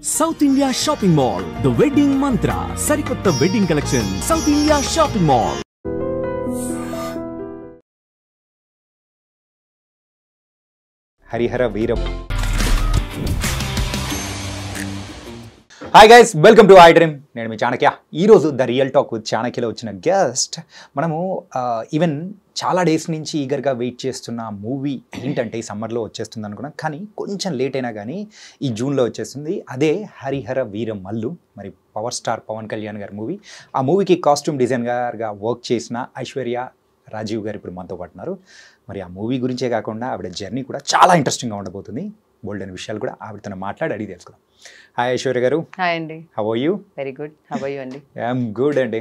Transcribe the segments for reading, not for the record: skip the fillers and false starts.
South India Shopping Mall, The Wedding Mantra, Sarikotta Wedding Collection, South India Shopping Mall. Harihara Veeram. Hi guys, welcome to I dream. నేను మీ చాణక్య. ఈరోజు the real talk with చాణక్యలో వచ్చిన guest మనము even చాలా days నుంచి ఈగర్గా wait చేస్తున్న movie ఏంటంటే ఈ సమ్మర్లో వచ్చేస్తుంది అనుకున్నాం, కానీ కొంచెం లేట్ అయినా కానీ ఈ జూన్లో వచ్చేస్తుంది. అదే హరిహర వీరం మల్లు, మరి పవర్ స్టార్ పవన్ కళ్యాణ్ గారి మూవీ. ఆ మూవీకి కాస్ట్యూమ్ డిజైనర్గా వర్క్ చేసిన ఐశ్వర్య రాజీవ్ గారు ఇప్పుడు మనతో పాటున్నారు. మరి ఆ మూవీ గురించే కాకుండా ఆవిడ జర్నీ కూడా చాలా ఇంట్రెస్టింగ్గా ఉండబోతుంది. బోల్డ్ అనే విషయాలు కూడా ఆవిడతో మాట్లాడి అడిగి తెలుసుకుందాం. హాయ్ ఐశ్వర్య గారు. హాయ్ అండి. How are you? Very good. How are you అండి? ఐఎమ్ గుడ్ అండి.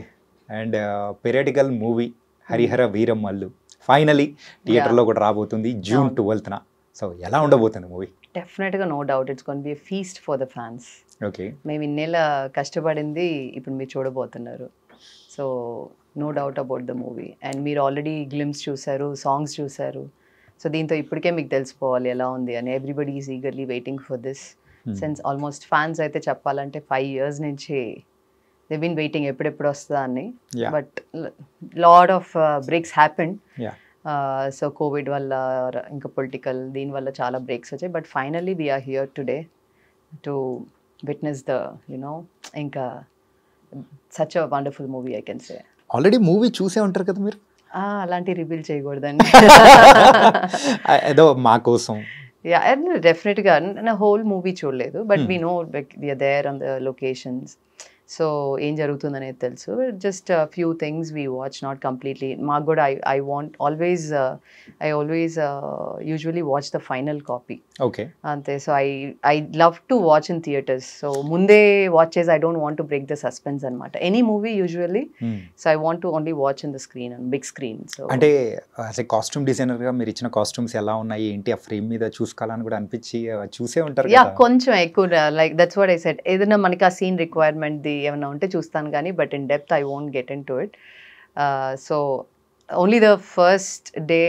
And periodical movie Harihara Veeram Mallu finally థియేటర్లో కూడా రాబోతుంది జూన్ 12న. సో ఎలా ఉండబోతుంది మూవీ? డెఫినెట్గా no doubt it's gonna be a feast for the fans. Okay, మేము ఇన్నేళ్ళ కష్టపడింది ఇప్పుడు మీరు చూడబోతున్నారు. So no doubt about the movie. And మీరు ఆల్రెడీ గ్లిమ్స్ చూసారు, సాంగ్స్ చూసారు. సో దీంతో ఇప్పటికే మీకు తెలిసిపోవాలి ఎలా ఉంది అని. Everybody is eagerly waiting for this since almost fans అయితే చెప్పాలంటే 5 years నుంచి దే బీన్ వెయిటింగ్ ఎప్పుడెప్పుడు వస్తుందా అని. But lot of breaks happened. So Covid వల్ల ఇంకా పొలిటికల్ దీనివల్ల చాలా బ్రేక్స్ వచ్చాయి. But finally we're here today to witness the ఇంకా such a wonderful movie I can say. Already movie చూసే ఉంటారు కదా మీరు? అలాంటి రివీల్ చేయకూడదండి. ఏదో మా కోసం. డెఫినెట్గా నా హోల్ మూవీ చూడలేదు, but we know we're there on the locations. So ఏం జరుగుతుంది అనేది తెలుసు. Just few things we watch, not completely. మాకు కూడా I always usually watch the final copy. Okay, అంతే. So I love to watch in theatres. So ముందే watch చేసి I don't want to break the suspense అనమాట. Any movie usually. So I want to only watch in the screen, big screen. So అంటే as a costume డిజైనర్గా మీరు ఇచ్చిన costumes ఎలా ఉన్నాయి ఏంటి, ఆ ఫ్రేమ్ మీద చూసుకోవాలని కూడా అనిపించి చూసే ఉంటారు. యా, కొంచెం ఎక్కువ like that's what I said. ఏదైనా మనకి ఆ సీన్ రిక్వైర్మెంట్ ఏమైనా ఉంటే చూస్తాను కానీ, but in depth I won't get in to it. So only the first day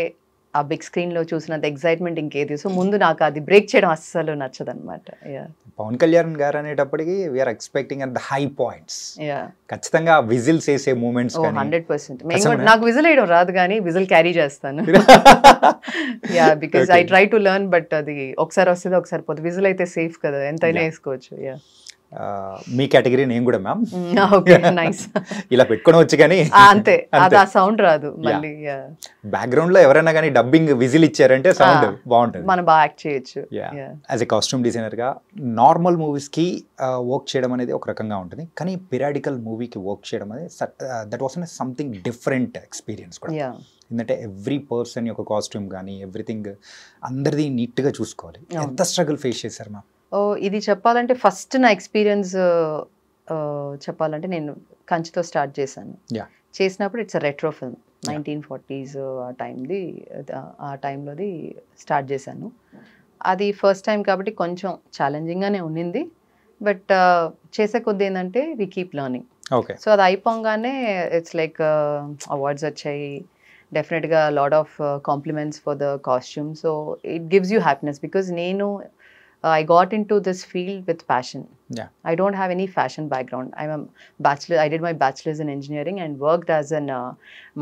ఆ బిగ్ స్క్రీన్లో చూసినంత ఎక్సైట్మెంట్ ఇంకేది. సో ముందు నాకు అది బ్రేక్ చేయడం అస్సలు నచ్చదు అనమాట. పవన్ కళ్యాణ్ గారు అనేటప్పటికి we're expecting at the high points. ఖచ్చితంగా విజిల్స్ వేసే మూమెంట్స్. 100%. నాకు విజిల్ వేయడం రాదు కానీ విజిల్ క్యారీ చేస్తాను. Yeah, because I try to learn. But అది ఒకసారి వస్తుంది ఒకసారి పోతుంది. విజిల్ అయితే సేఫ్ కదా, ఎంతైనా వేసుకోవచ్చు. యా, మీ కేటగిరీ నేను కూడా మ్యామ్. Okay, nice. ఇలా పెట్టుకోవడం వచ్చి కానీ అంతే, అది ఆ సౌండ్ రాదు మళ్ళీ. బ్యాక్గ్రౌండ్ లో ఎవరైనా కానీ డబ్బింగ్ విజిల్ ఇచ్చారంటే సౌండ్ బాగుంటుంది, మనం బాగా యాక్ట్ చేయొచ్చు. యాజ్ ఎ కాస్ట్యూమ్ డిజైనర్ గా నార్మల్ మూవీస్ కి వర్క్ చేయడం అనేది ఒక రకంగా ఉంటుంది, కానీ పీరియాడికల్ మూవీకి వర్క్ చేయడం అనేది that was something different experience కూడా. ఎందుకంటే ఎవ్రీ పర్సన్ యొక్క కాస్ట్యూమ్ కానీ ఎవ్రీథింగ్ అందరిది నీట్గా చూసుకోవాలి. ఎంత స్ట్రగుల్ ఫేస్ చేశారు మ్యామ్? ఇది చెప్పాలంటే ఫస్ట్ నా ఎక్స్పీరియన్స్ చెప్పాలంటే నేను కంచితో స్టార్ట్ చేశాను. చేసినప్పుడు ఇట్స్ రెట్రో ఫిల్మ్, 1940s ఆ టైంలోది స్టార్ట్ చేశాను. అది ఫస్ట్ టైం కాబట్టి కొంచెం ఛాలెంజింగ్గానే ఉండింది. బట్ చేసే కొద్ది ఏంటంటే we keep learning. Okay. So అది అయిపోగానే ఇట్స్ లైక్ అవార్డ్స్ వచ్చాయి. డెఫినెట్గా lot of compliments for the costume. So it gives you happiness because I got into this field with passion. I don't have any fashion background. I'm a bachelor. I did my bachelor's in engineering and worked as an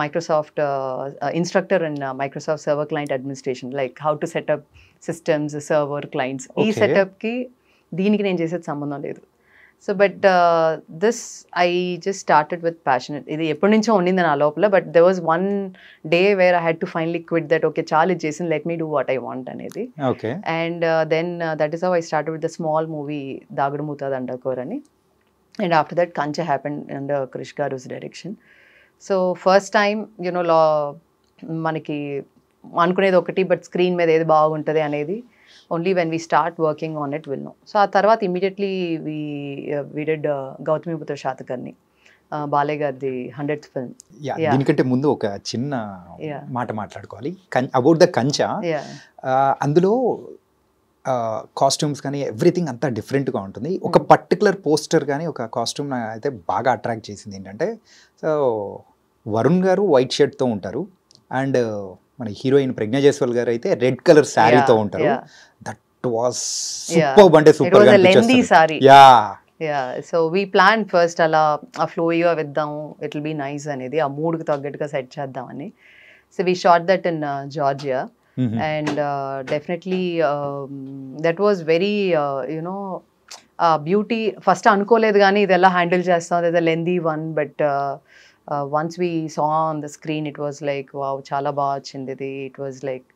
Microsoft instructor in Microsoft Server Client Administration, like how to set up systems, server clients. Okay. ఈ setup కి దీనికి నేను చేసేది సంబంధం లేదు. So but this I just started with passion. ఇది ఎప్పటి నుంచో ఉండింది నా లోపల. But there was one day where I had to finally quit that. Okay, చాలా ఇది చేసింది, let me do what I want అనేది. And then that is how I started with the small movie Dagudu Mootha Dandakor అని. And after that Kanche happened under Krish గారుస్ direction. So first time మనకి అనుకునేది ఒకటి, but screen మీద ఏది బాగుంటుంది అనేది only when we start working on it we'll know. So ఆ తర్వాత immediately we did Gautamiputra Satakarni, Balayya గారిది 100th ఫిల్మ్. దీనికంటే ముందు ఒక చిన్న మాట మాట్లాడుకోవాలి అబౌట్ ద కంచా. అందులో కాస్ట్యూమ్స్ కానీ ఎవ్రీథింగ్ అంతా డిఫరెంట్గా ఉంటుంది. ఒక పర్టికులర్ పోస్టర్ కానీ ఒక కాస్ట్యూమ్ అయితే బాగా అట్రాక్ట్ చేసింది ఏంటంటే, సో వరుణ్ గారు వైట్ షర్ట్తో ఉంటారు అండ్ మన హీరోయిన్ ప్రజ్ఞా జైస్వాల్ గారు అయితే రెడ్ కలర్ శారీతో ఉంటారు. That was Yeah. సూపర్ అంటే It సూపర్ was గా a lengthy అనిపించేస్తుంది. saree. Yeah Yeah, so we planned first అలా ఆ ఫ్లోయిగా వేద్దాం, ఇట్ విల్ బీ నైస్ అనేది, ఆ మూడ్కి తగ్గట్టుగా సెట్ చేద్దామని. So we shot that in Georgia and definitely that was very unique beauty. First అనుకోలేదు కానీ ఇది ఎలా హ్యాండిల్ చేస్తాం, ఇది lengthy one, but once we saw on the screen it was like wow చాలా బాగా వచ్చింది ఇది. ఇట్ వాజ్ లైక్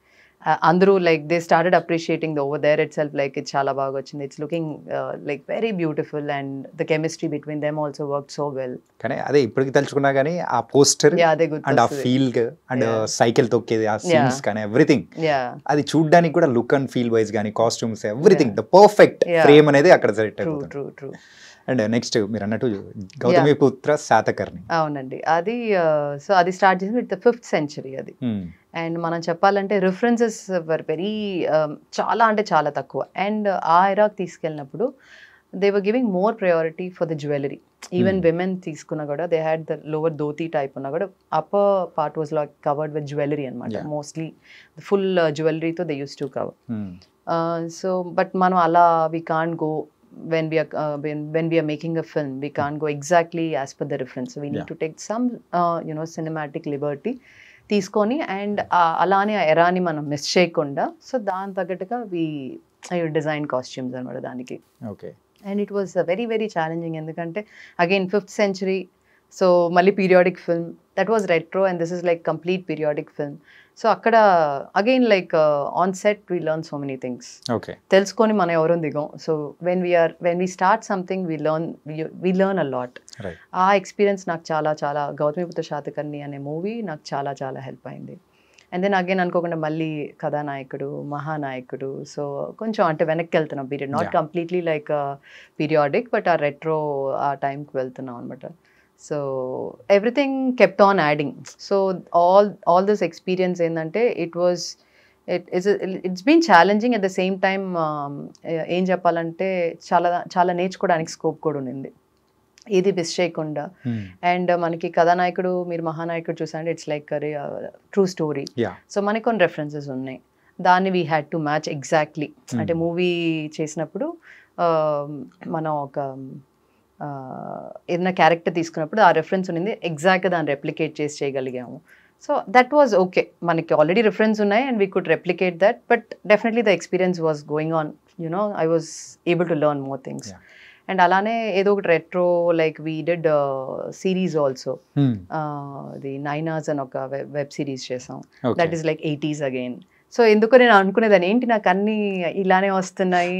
అందరూ like they started appreciating the over there itself, like ఇది చాలా బాగా వచ్చింది, it's looking like very beautiful and the chemistry between them also work so well. కానీ అదే ఇప్పటికి తలుచుకున్నా కానీ ఆ పోస్టర్ యా అదే అండ్ ఆ గుర్తొస్తుంది. Feel and Yeah. సైకిల్ తొక్కేది ఆ సీన్స్ కానీ ఎవ్రీథింగ్ యా అది చూడ్డానికి కూడా లుక్ అండ్ ఫీల్ వైజ్ కానీ costumes everything the perfect Yeah. Frame అనేది అక్కడ సెట్ ట్రూ అయిపోతుంది. True true. అండ్ నెక్స్ట్ మీరు అన్నట్టు గౌతమిపుత్ర శాతకర్ణి. అవునండి, అది సో అది స్టార్ట్ చేసి విత్ ద 5th century అది. అండ్ మనం చెప్పాలంటే రిఫరెన్సెస్ వర్ వెరీ చాలా అంటే చాలా తక్కువ. అండ్ ఆ ఎరాకి తీసుకెళ్ళినప్పుడు they were giving more priority for the jewellery. Even women తీసుకున్నా కూడా they had the lower dhoti type ఉన్నా కూడా upper part was like covered with jewellery అనమాట. Yeah. మోస్ట్లీ ఫుల్ జ్యువెలరీతో they use to cover. So but మనం అలా we can't go when we are making a film, we can't go exactly as per the reference, so we need Yeah. to take some cinematic liberty తీసుకొని and అలానే ఆ ఎరాని మనం miss చేయకుండా so దాని తగ్గట్టుగా వి design costumes అనమాట దానికి. Okay. And it was very very challenging ఎందుకంటే అగైన్ 5th century, సో మళ్ళీ periodic film, that was retro and this is like complete periodic film. So అక్కడ again like on set we learn so many things. Okay. తెలుసుకొని మనం ఎవరో దిగం. So when we start something we learn a lot. Right. ఆ experience నాకు చాలా చాలా గౌతమిపుత్ర శాతకర్ణి అనే మూవీ నాకు చాలా చాలా హెల్ప్ అయింది. అండ్ దెన్ అగైన్ అనుకోకుండా మళ్ళీ కథానాయకుడు, మహానాయకుడు, సో కొంచెం అంటే వెనక్కి వెళ్తున్నాం period, not Yeah. Completely like periodic but ఆ రెట్రో ఆ టైంకి వెళ్తున్నాం అనమాట. So everything kept on adding. So all this experience ఏంటంటే it's been challenging at the same time. ఏం చెప్పాలంటే చాలా చాలా నేర్చుకోవడానికి స్కోప్ కూడా ఉంది, ఇది మిస్ చేయకుండా. అండ్ మనకి కథానాయకుడు మీరు మహానాయకుడు చూసారంటే it's like true story. So మనకి కొన్ని రెఫరెన్సెస్ ఉన్నాయి, దాన్ని we had to match exactly. అంటే మూవీ చేసినప్పుడు మనం ఒక ఏదైనా క్యారెక్టర్ తీసుకున్నప్పుడు ఆ రెఫరెన్స్ ఉన్నది ఎగ్జాక్ట్గా దాన్ని రెప్లికేట్ చేసి చేయగలిగాము. సో దట్ వాజ్ ఓకే, మనకి ఆల్రెడీ రిఫరెన్స్ ఉన్నాయి and we could replicate that, but definitely the experience was going on, I was able to learn more things. And అలానే ఏదో ఒకటి retro like we did series also, the 9 hours అని ఒక web series చేసాం, that is like 80s again. So ఎందుకో నేను అనుకునేదాన్ని ఏంటి నాకు అన్ని ఇలానే వస్తున్నాయి,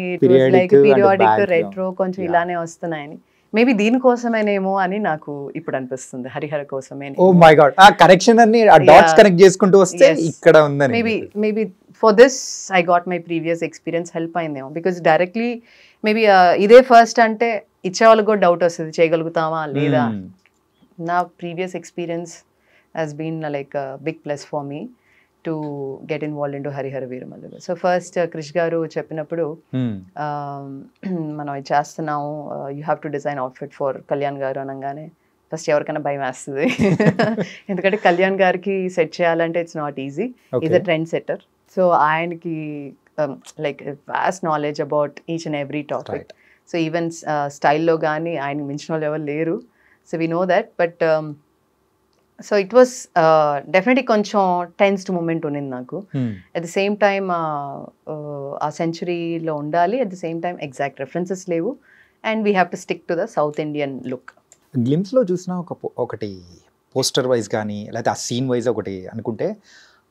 లైక్ పీరియాడిక్ రెట్రో కొంచెం ఇలానే వస్తున్నాయని. మేబీ దీనికోసమేనేమో అని నాకు ఇప్పుడు అనిపిస్తుంది, హరిహర కోసమే. ఓ మై గాడ్, ఆ కనెక్షన్ అన్ని ఆ డాట్స్ కనెక్ట్ చేసుకుంటూ వస్తే ఇక్కడ ఉందని. Maybe for this I got my previous experience help అయిందేమో, బికాస్ డైరెక్ట్లీ మేబీ ఇదే ఫస్ట్ అంటే ఇచ్చేవాళ్ళకి కూడా డౌట్ వస్తుంది చేయగలుగుతామా లేదా. నా previous experience has been like big plus for me to get involve in to Harihara Veeramallu. So first Krish గారు చెప్పినప్పుడు మనం ఇది చేస్తున్నాము, you have to design outfit for Kalyan గారు అనగానే ఫస్ట్ ఎవరికైనా భయం వేస్తుంది, ఎందుకంటే కళ్యాణ్ గారికి సెట్ చేయాలంటే it's not easy, is a trend setter. So ఆయనకి like vast knowledge about each and every topic. So even స్టైల్లో కానీ ఆయన మించిన వాళ్ళు ఎవరు లేరు. So we know that, but so it was definitely కొంచెం టెన్స్డ్ మూమెంట్ ఉన్నింది నాకు. అట్ ద సేమ్ టైమ్ ఆ సెంచురీలో ఉండాలి, at the same time exact references లేవు, and we have to stick to the south Indian look. గ్లిమ్స్లో చూసిన ఒకటి పోస్టర్ వైజ్ కానీ లేకపోతే ఆ సీన్ వైజ్ ఒకటి అనుకుంటే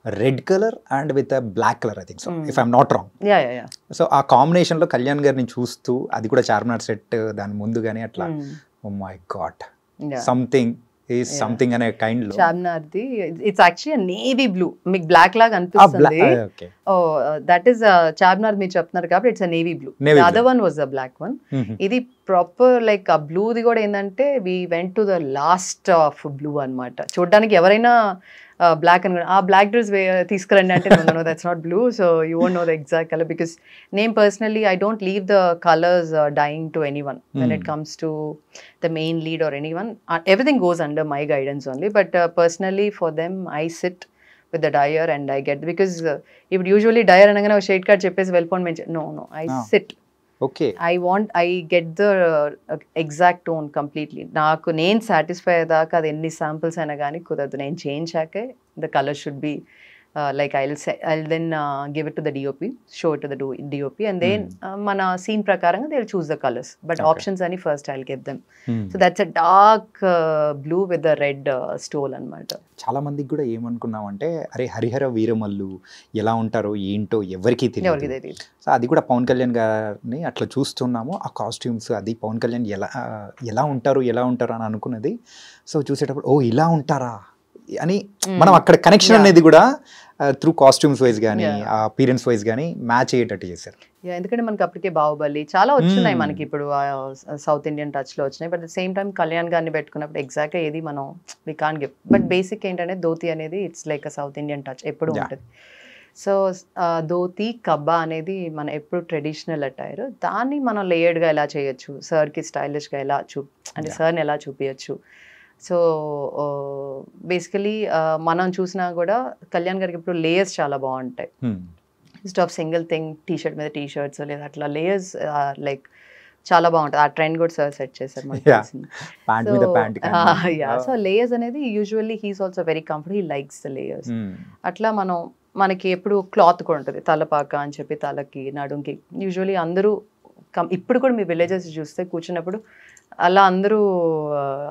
red colour and with black colour, I think so, if I'm not wrong. So ఆ కాంబినేషన్లో కళ్యాణ్ గారిని చూస్తూ అది కూడా చార్మినార్ సెట్ దాని ముందు కానీ అట్లా, ఓ మై గాడ్, సంథింగ్ అనే కైండ్ లో. చార్మినార్ది ఇట్స్ యాక్చువల్లీ నేవీ బ్లూ, మీకు బ్లాక్ లాగా అనిపిస్తుంది. దట్ ఈస్ చార్మినార్ మీరు చెప్తున్నారు కాబట్టి it's navy blue. Other one was the black one. ఇది ప్రాపర్ లైక్ ఆ బ్లూది కూడా ఏంటంటే we went to the last of blue అనమాట. చూడడానికి ఎవరైనా బ్లాక్ అని ఆ బ్లాక్ డ్రెస్ తీసుకురండి అంటే no that's not blue, so you won't know the exact colour, because name personally I don't leave the colours dyeing to anyone when it comes to the main lead or anyone. Everything goes under my guidance only, but personally for them I sit with the dyer and I get, because ఇప్పుడు usually dyer అనగానే ఒక shade card చెప్పేసి వెళ్ళిపోండి మంచి, no I sit, okay, I get the exact tone completely. నాకు నేను satisfy అయ్యేదాకా అది ఎన్ని శాంపిల్స్ అయినా కానీ కుదరదు. నేను చేయించాకే the colour should be like I'll then give it to the DOP, show it to the DOP, and then mana scene prakaranga they'll choose the colors, but options ani first I'll give them. So that's a dark blue with the red stole anamata. చాలా మందికి కూడా ఏమనుకున్నామంటే అరే హరిహర వీరమల్లు ఎలా ఉంటారో ఏంటో ఎవరికీ తెలియదు. So అది కూడా పవన్ కళ్యాణ్ గారిని అట్లా చూస్తున్నాము, ఆ కాస్ట్యూమ్స్ అది పవన్ కళ్యాణ్ ఎలా ఉంటారు అని అనుకున్నది. సో చూసేటప్పుడు ఓ ఇలా ఉంటారా అని మనం అక్కడ కనెక్షన్ అనేది కూడా త్రూ కాస్ట్యూమ్స్ వైజ్ కానీ అపీరెన్స్ వైజ్ కానీ మ్యాచ్ అయ్యేటట్టు చేశారు. ఎందుకంటే మనకి అప్పటికే బాహుబలి చాలా వచ్చినాయి మనకి ఇప్పుడు సౌత్ ఇండియన్ టచ్ లో వచ్చినాయి, but the same time Kalyan గారిని పెట్టుకున్నప్పుడు ఎగ్జాక్ట్ ఏది మనం we can't give, but basic ఏంటంటే ధోతి అనేది it's like a south Indian touch ఎప్పుడు ఉంటుంది. సో ధోతి కబ్బా అనేది మన ఎప్పుడు ట్రెడిషనల్ అటైర్, దాన్ని మనం లేయర్డ్గా ఎలా చేయొచ్చు, సార్కి స్టైలిష్గా ఎలా అంటే సార్ని ఎలా చూపించచ్చు. సో బేసికలీ మనం చూసినా కూడా కళ్యాణ్ గారికి ఇప్పుడు లేయర్స్ చాలా బాగుంటాయి. Instead of single thing T shirt మీద టీషర్ట్స్ లేదా అట్లా లేయర్స్ లైక్ చాలా బాగుంటుంది. ఆ ట్రెండ్ కూడా సార్ సెట్ చేశారు మనకి. సో లేయర్స్ అనేది usually he's also very comfortable, he likes the layers. అట్లా మనకి ఎప్పుడు క్లాత్ కూడా ఉంటుంది, తలపాక అని చెప్పి తలకి నడుంకి. యూజువల్లీ అందరూ ఇప్పుడు కూడా మీ విలేజెస్ చూస్తే కూర్చున్నప్పుడు అలా అందరూ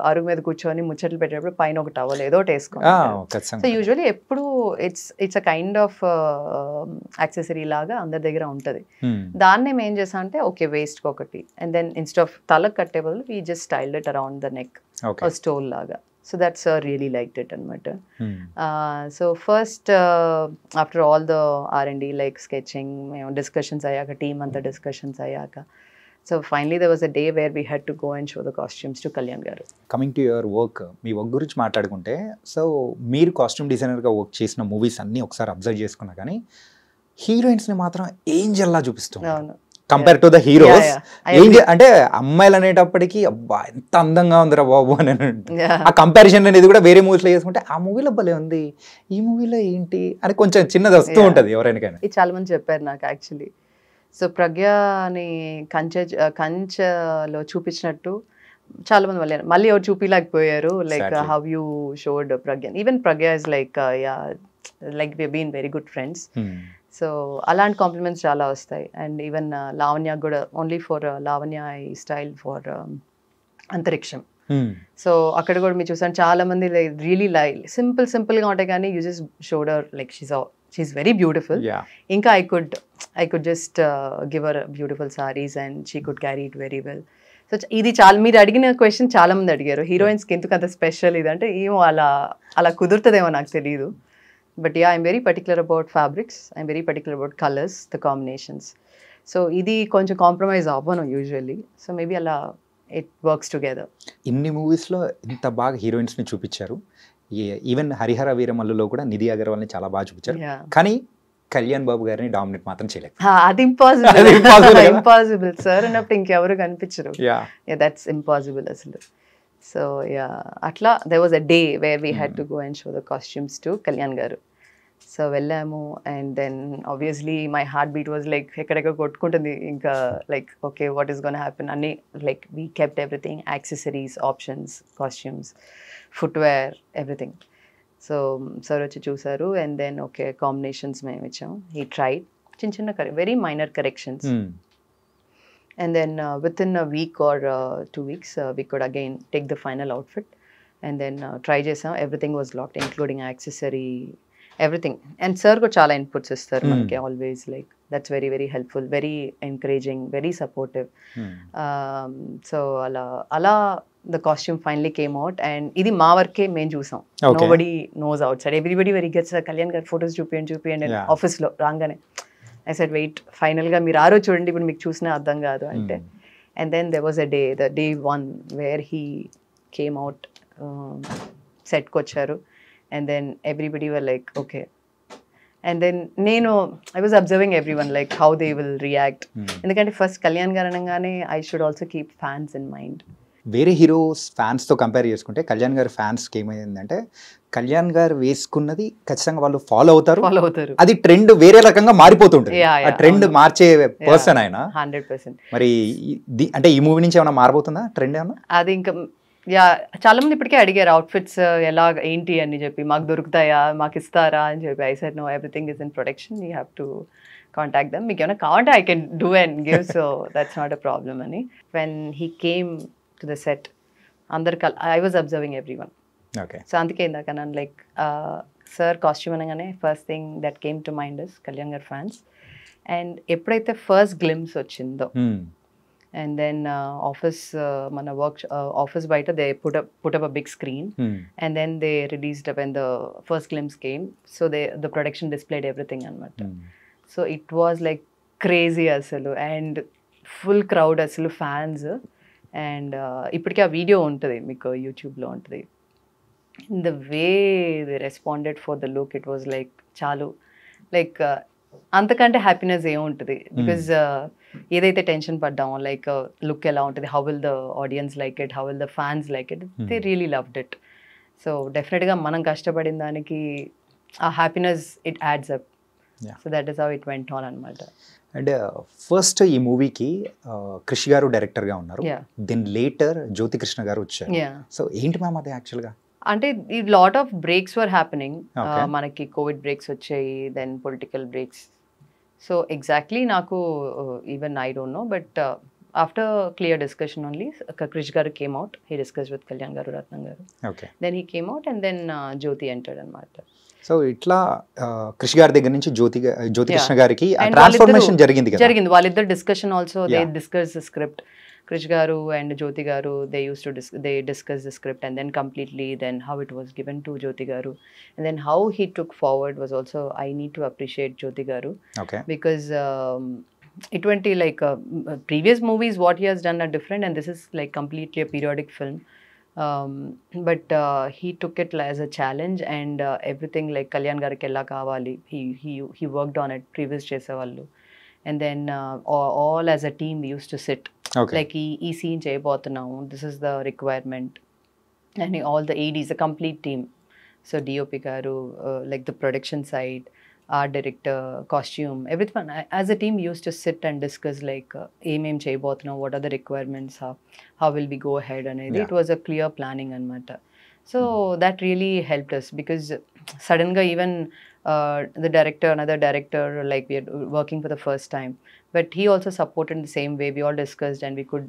అరుగు మీద కూర్చొని ముచ్చట్లు పెట్టేటప్పుడు పైన ఒక టవల్ ఏదో ఒకటి వేసుకోండి. సో యూజువల్లీ ఎప్పుడు it's a kind of accessory లాగా అందరి దగ్గర ఉంటుంది. దాన్ని మేము ఏం చేసాం అంటే ఓకే వేస్ట్ ఒకటి, అండ్ దెన్ ఇన్స్టెడ్ ఆఫ్ తలకు కట్టే బదులు we just styled it around the neck, stole లాగా. So that's really liked it anamata. So first after all the R&D like sketching, discussions ayaka, team anta discussions ayaka, so finally there was a day where we had to go and show the costumes to Kalyan garu. Coming to your work, me work గురించి మాట్లాడుకుంటే, so మీరు costume డిజైనర్గా work చేసిన movies అన్నీ ఒకసారి observe చేసుకున్నా కానీ హీరోయిన్స్ని మాత్రం Angela చూపిస్తుంది. అవును, కంపేర్ టు ద హీరోస్. అంటే అమ్మాయిలు అనేటప్పటికీ అబ్బా ఎంత అందంగా ఉందిరా బాబు అని ఆ కంపారిజన్ అనేది కూడా వేరే మూవీస్లో చేసుకుంటే ఆ మూవీలో భలే ఉంది, ఈ మూవీలో ఏంటి అని కొంచెం చిన్నది వస్తూ ఉంటుంది ఎవరైనా. ఇది చాలా మంది చెప్పారు నాకు యాక్చువల్లీ. సో ప్రజ్ఞని కంచెలో చూపించినట్టు చాలా మంది మళ్ళీ ఎవరు చూపించలేకపోయారు, like how you showed Pragya. Even Pragya is like like we been very good friends. So అలాంటి కాంప్లిమెంట్స్ చాలా వస్తాయి. అండ్ ఈవెన్ లావణ్య కూడా, only for Lavanya I style for Antariksham. So అక్కడ కూడా మీరు చూసాను చాలా మంది రియలీ సింపుల్గా ఉంటాయి కానీ you just showed her like she's very beautiful. ఇంకా I could just give her beautiful saris and she could carry it very well. So ఇది చాలా మీరు అడిగిన క్వశ్చన్ చాలా మంది అడిగారు, హీరోయిన్స్కి ఎందుకు అంత స్పెషల్ ఇది అంటే. ఏమో అలా కుదురుతుందేమో నాకు తెలియదు. But yeah, I'm very particular about fabrics. I'm very particular about colors, the combinations. So ఇది కొంచెం కాంప్రమైజ్ అవ్వను యూజువల్లీ. సో మేబీ అలా ఇట్ వర్క్స్ టుగెదర్. ఇన్ని మూవీస్లో ఇంత బాగా హీరోయిన్స్ని చూపించారు. ఈవెన్ హరిహర వీరమల్లులో కూడా నిధి అగర్వాల్ని చాలా బాగా చూపించారు, కానీ కళ్యాణ్ బాబు గారిని డామినేట్ మాత్రం చేయలేదు. అది ఇంపాసిబుల్ సార్ అన్నప్పుడు ఇంకెవరు కనిపించరు. దట్స్ ఇంపాసిబుల్ అసలు. So yeah, atla there was a day where we had to go and show the costumes to Kalyan garu. So vellamu, and then obviously my heartbeat was like ekkadeka kottukuntundi inka, like okay what is going to happen ani, like we kept everything, accessories, options, costumes, footwear, everything. So sir vachi chusaru, and then okay combinations మేము ఇచ్చాం. He tried చిన్న very minor corrections. And then within a week or 2 weeks, we could again take the final outfit and then try chesam. Everything was locked, including accessory, everything. And sir ko chala inputs istaru manaki always, like that's very very helpful, very encouraging, very supportive. So ala the costume finally came out, and idi ma work men chusam. Nobody knows outside. Everybody very gets Kalyan gar photos చూపియండి office lo rangane. I said wait, final ga meer aro chudandi ippudu meeku chusina addam kaadu ante. And then there was a day, the day one, where he came out, set ko vacharu, and then everybody were like okay. And then I was observing everyone like how they will react. Endukante first Kalyan garu anagane I should also keep fans in mind. వేరే heroes ఫ్యాన్స్తో compare చేసుకుంటే కళ్యాణ్ గారి ఫ్యాన్స్కి ఏమైందంటే కళ్యాణ్ గారు వేసుకున్నది ఖచ్చితంగా వాళ్ళు follow అవుతారు, ఫాలో అవుతారు. అది ట్రెండ్ వేరే రకంగా మారిపోతుంటుంది. Yeah, ఆ yeah, ట్రెండ్ అవును. మార్చే పర్సన్ ఆయన. 100%. మరి అంటే ఈ మూవీ నుంచి ఏమైనా మారబోతుందా ట్రెండ్ ఏమన్నా? అది ఇంకా చాలా మంది ఇప్పటికే అడిగారు అవుట్ఫిట్స్ ఎలా ఏంటి అని చెప్పి, మాకు దొరుకుతాయా, మాకు ఇస్తారా అని చెప్పి. I said no, everything is in production, you have to contact them. మీకు ఏమైనా కావాలంటే I can do and give, so that's not a problem అని. When he came to the set, అందరు I was observing every one. Okay. So అందుకే ఇందాక నన్ను like sir costume అనగానే first thing that came to mind is Kalyan garu fans. And ఎప్పుడైతే first glimpse వచ్చిందో, and then office mana work office baita they put up a big screen, and then they released when the first glimpse came, so the production displayed everything anamata. So it was like crazy asalu, and full crowd asalu fans, and ippudiki aa video untadi meeku YouTube lo untadi. In the way they responded for the look, it was like chalu like అంతకంటే happiness ఏముంటుంది, because ఏదైతే tension పడ్డామో like look ఎలా ఉంటుంది, how will the audience like it, how will the fans like it, they really loved it. So డెఫినెట్గా మనం కష్టపడిన దానికి ఆ happiness it adds up. So that is how it went on అనమాట. And first ఈ మూవీకి కృషి గారు డైరెక్టర్గా ఉన్నారు, దెన్ లేటర్ జ్యోతి కృష్ణ గారు వచ్చారు. సో ఏంటి మ్యామ్ అది యాక్చువల్గా? అంటే ఈ lot of breaks were happening. మనకి కోవిడ్ బ్రేక్స్ వచ్చాయి, then political breaks. So exactly నాకు even I don't know, but after clear discussion only Krish garu came out, he discuss with Kalyan garu, Ratnam garu, then he came out, and then Jyothi entered అనమాట. So ఇట్లా కృషి గారి దగ్గర నుంచి జ్యోతి కృష్ణ గారికి transformation జరిగింది. వాళ్ళిద్దరు discussion also, they discuss the script. Krish garu and Jyoti garu, they used to discuss the script, and then completely then how it was given to Jyoti garu, and then how he took forward was also, I need to appreciate Jyoti garu. Okay. Because it went like previous movies what he has done are different, and this is like completely a periodic film. But he took it as a challenge, and everything like Kalyan gariki ella kavali, he worked on it, previous chesavallu, and then all as a team we used to sit. Okay. Like ee scene cheyabothunnamu, this is the requirement, and all the ADs, the complete team. So DOP garu, like the production side, art director, costume, everyone as a team we used to sit and discuss like em cheyabothunnamu, what are the requirements, how will we go ahead anedi. It was a clear planning anamata. So that really helped us, because sudden ga even another director, like we are working for the first time, but he also supported in the same way. We all discussed, and we could,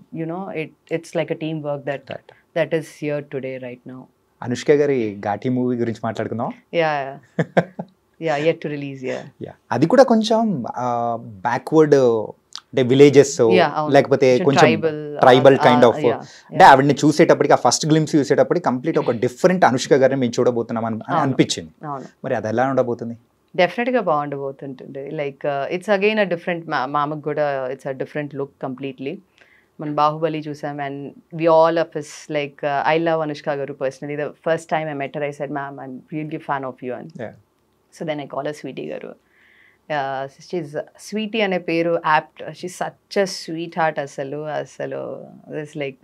it's like a teamwork that is here today right now. Anushka గారి Ghaati movie గురించి మాట్లాడుకుందాం. Yeah, yet to release. అది కూడా కొంచెం backward, అంటే villages లేకపోతే కొంచెం tribal kind of, అంటే ఆవిడని చూసేటప్పటికి ఆ ఫస్ట్ గ్లిమ్స్ చూసేటప్పటికి కంప్లీట్ ఒక డిఫరెంట్ అనుష్క గారిని మేము చూడబోతున్నాం అని అనిపించింది. మరి అది ఎలా ఉండబోతుంది? డెఫినెట్గా బాగుండబోతుంటుంది. Like it's again a different, మామకు కూడా it's a different look completely. మనం బాహుబలి చూసాం, and we all of us like I love Anushka garu personally. The first time I met her, I said, ma'am, I'm really fan of you. And so then I call her Sweetie garu. She's Sweetie ane peru apt. She's such a sweetheart asalu. There's like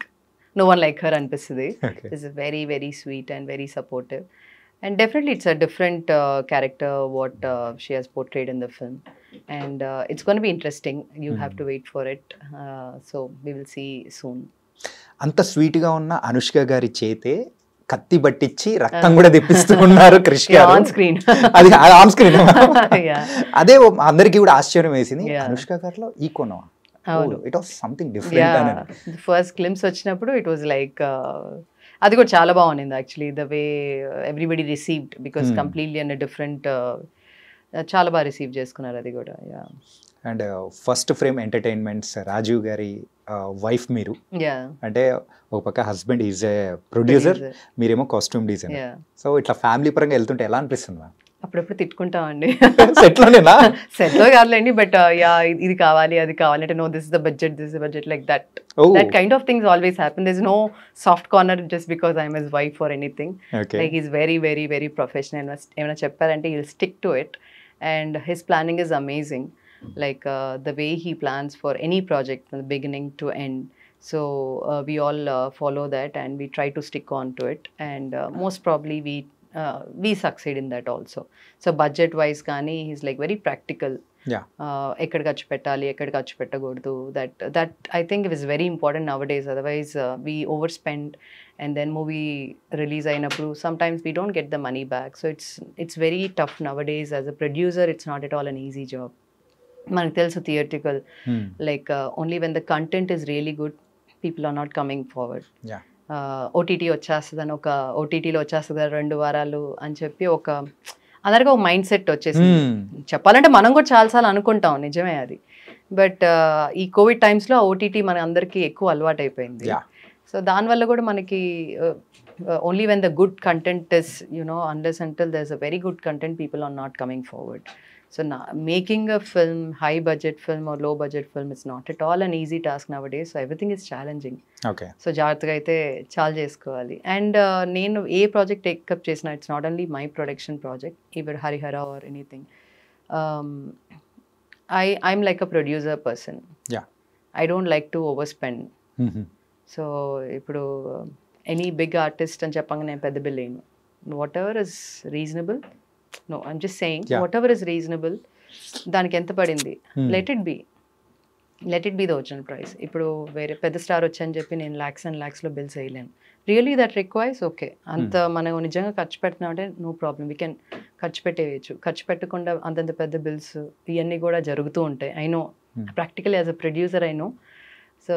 no one like her anpistadi. She's very very sweet and very supportive. And definitely it's a different character what she has portrayed in the film, and it's going to be interesting. You have to wait for it, so we will see soon. అంత sweet గా ఉన్న అనుష్క గారి చేతే కత్తి పట్టించి రక్తం కూడా తెప్పిస్తూ ఉన్నారు కృష్ గారు ఆన్ స్క్రీన్. అది ఆన్ స్క్రీన్. అదే అందరికీ కూడా ఆశ్చర్యం వేసింది, అనుష్క గారిలో ఈ కోణం, it was something different. First glimpse వచ్చినప్పుడు ఇట్ వాస్ లైక్ అది కూడా చాలా బాగుంది actually, the way everybody received, because completely un different, చాలా బాగా రిసీవ్ చేసుకున్నారు అది కూడా. And First Frame Entertainments Rajiv గారి వైఫ్ మీరు, అంటే ఒక పక్క హస్బెండ్ ఈజ్ ఏ ప్రొడ్యూసర్, మీరేమో కాస్ట్యూమ్ డిజైనర్. సో ఇట్లా ఫ్యామిలీ పరంగా వెళ్తుంటే ఎలా అనిపిస్తుంది? అప్పుడప్పుడు తిట్టుకుంటామండి. సెట్లోనేనా? సెట్లో కాదులేండి, బట్ ఇది కావాలి అది కావాలి అంటే, no this is the budget like that. That kind of things always happen. There's no soft corner just because I'm his wife or anything. Like he's very very very professional. Emana chepparante he'll stick to it, and his planning is amazing. Like the way he plans for any project from the beginning to end. So we all follow that and we try to stick on to it, and most probably we succeed in that also. So budget wise కానీ he's like very practical. Yeah. ఎక్కడ ఖర్చు పెట్టాలి, ఎక్కడ ఖర్చు పెట్టకూడదు, that I think is very important nowadays. Otherwise we overspend and then movie release అయినప్పుడు sometimes we don't get the money back. So it's very tough nowadays. As a producer, it's not at all an easy job. మనకు తెలుసు theatrical like only when the content is really good people are not coming forward. OTT వచ్చేస్తుందని ఓటీటీలో వచ్చేస్తుంది 2 వారాలు అని చెప్పి అందరికీ ఒక మైండ్ సెట్ వచ్చేసింది. చెప్పాలంటే మనం కూడా చాలాసార్లు అనుకుంటాం, నిజమే అది. బట్ ఈ కోవిడ్ టైమ్స్లో ఓటీటీ మన అందరికీ ఎక్కువ అలవాటు అయిపోయింది. సో దానివల్ల కూడా మనకి only when the good content is unless until there's a very good content, people are not coming forward. So making a film, high budget film or low budget film, is not at all an easy task nowadays. So everything is challenging. Okay. So జాగ్రత్తగా అయితే చాలా చేసుకోవాలి. And నేను ఏ project take up చేసినా, it's not only my production project, even Harihara or anything, I'm like a producer person. I don't like to over spend. So ఇప్పుడు any big artist అని చెప్పంగా నేను పెద్ద బిల్ వేయను. What ever is reasonable, no, I'm just saying, whatever is reasonable, దానికి ఎంత పడింది, let it be the original price. ఇప్పుడు వేరే పెద్ద స్టార్ వచ్చని చెప్పి నేను lakhs and lakhs లో బిల్స్ వేయలేను. రియలీ దట్ రిక్వైర్స్ ఓకే, అంత మనం నిజంగా ఖర్చు పెడుతున్నామంటే నో ప్రాబ్లం, వీ కెన్ ఖర్చు పెట్టేయచ్చు. ఖర్చు పెట్టకుండా అంతంత పెద్ద బిల్స్ ఇవన్నీ కూడా జరుగుతూ ఉంటాయి. I know practically as a producer I know. So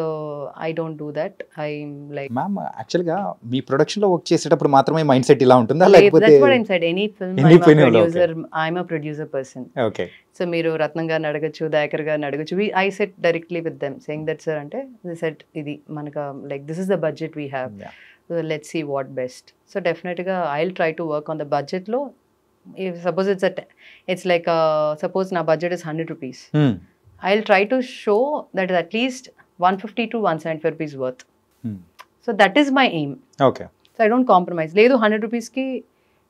I don't do that. I'm like ma'am, యాక్చువల్గా మీ ప్రొడక్షన్ లో వర్క్ చేసేటప్పుడు మాత్రమే మైండ్ సెట్ ఇలా ఉంటుందా, లేకపోతే that's what I'm said, any film producer, I'm a producer person. Okay. So మీరు రత్నం గారిని అడగచ్చు, దయాకర్ గారిని అడగచ్చు. I said directly with them saying that sir అంటే they said ఇది మనకు like this is the budget we have, so let's see what best. So definitely I'll try to work on the budget లో. If suppose it's like suppose నా budget is 100 rupees, I'll try to show that at least 150 to 175 rupees worth. So that is my aim. Okay. So I don't compromise. లేదు 100 rupees కి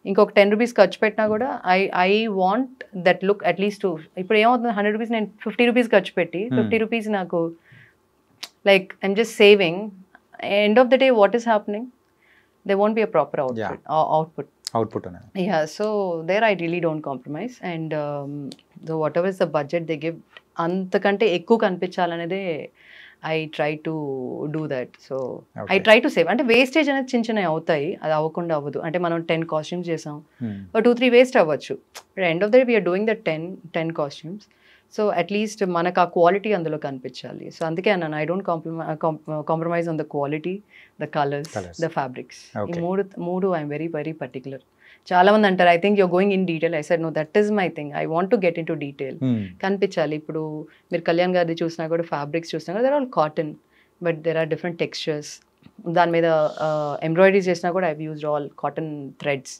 ఇంకొక 10 rupees ఖర్చు పెట్టినా కూడా I want that look at least. ఇప్పుడు ఏమవుతుంది, 100 rupees నేను 50 rupees ఖర్చు పెట్టి 50 rupees నాకు like I'm just saving. End of the day what is happening, they won't be a proper output. Yeah, so there I really don't compromise. And so whatever is the budget they give, అంతకంటే ఎక్కువ కనిపించాలనేదే I try to do that. So I try to save. అంటే wastage అనేది చిన్న చిన్నవి అవుతాయి, అది అవ్వకుండా అవ్వదు. అంటే మనం 10 కాస్ట్యూమ్స్ చేసాం, 2-3 వేస్ట్ అవ్వచ్చు. But end of the day we are doing the 10 costumes. So at least మనకు ఆ క్వాలిటీ అందులో కనిపించాలి. సో అందుకే అన్నాను, I don't compromise on the quality, the colours, the fabrics. ఈ మూడు ఐఎమ్ వెరీ వెరీ పర్టికులర్. చాలా మంది అంటారు, I think you're going in detail. I said no, that is my thing. I want to get into detail. కనిపించాలి. ఇప్పుడు మీరు కళ్యాణ్ గారిది చూసినా కూడా, ఫ్యాబ్రిక్స్ చూసినా కూడా, they're all cotton, but there are different textures. దాని మీద ఎంబ్రాయిడరీస్ చేసినా కూడా I've used all cotton threads